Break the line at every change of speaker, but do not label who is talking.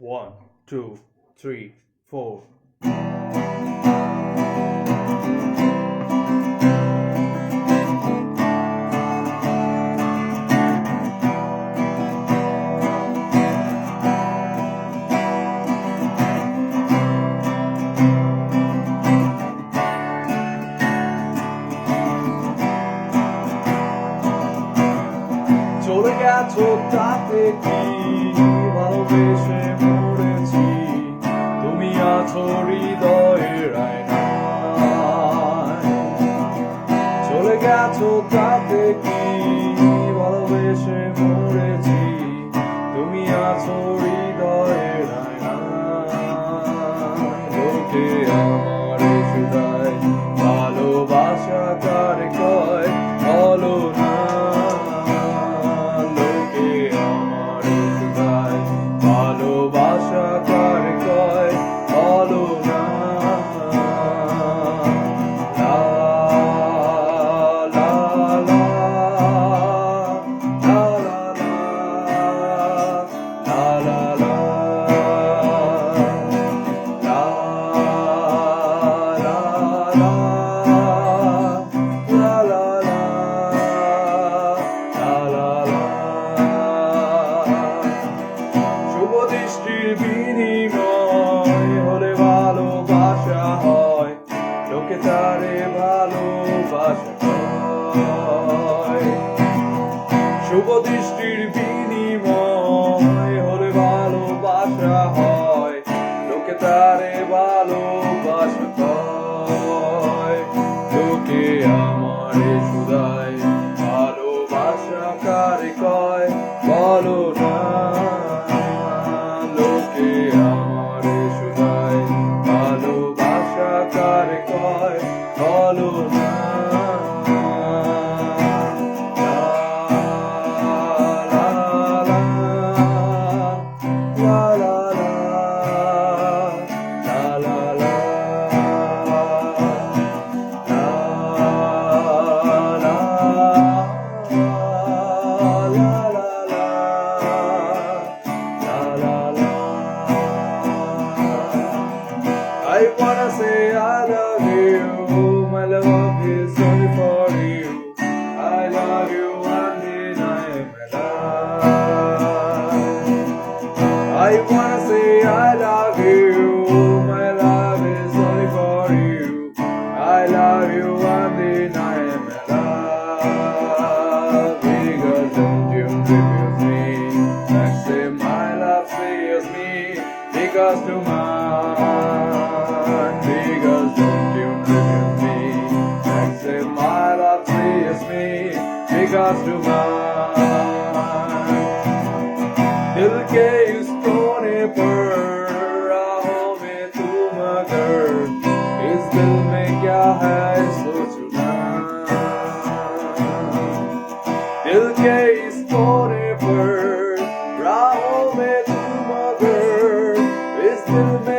One, two, three, four. চলে গেছো তাতে কি ভালোবেসে মরেছি, তুমি আছো হৃদয়ের আয়নায়। চলে গেছো তাতে কি ভালোবেসে মরেছি, তুমি আছো হৃদয়ের আয়নায়। লোকে আমারে শুধায় ভালোবাসা কারে কয়, বলো না। ভালোবাসা কারে কয়, বলো না। লা লা লা লা লা লা লা দৃষ্টির বিনিময় হলে ভালোবাসা হয়, লোকে তারে ভালোবাসা হয়। শুভ দৃষ্টির বিনিময় হলে ভালোবাসা হয়, লোকে তারে ভালোবাসা হয়। লোকে আমারে শুধায় ভালোবাসা কারে কয়, বলো না। আমারে শুধায় ভালোবাসা কারে কয়, বলো না। I wanna say I love you, my love is only for you. I love you and then I am alive. I wanna say I love you, my love is only for you. I love you and then I am alive. Because don't you refuse me, like say my love saves me, because to my because to mine दिल के इस कोने पर राहों में तू मगर इस दिल में क्या है सोचना। दिल के इस कोने पर राहों में तू मगर इस दिल में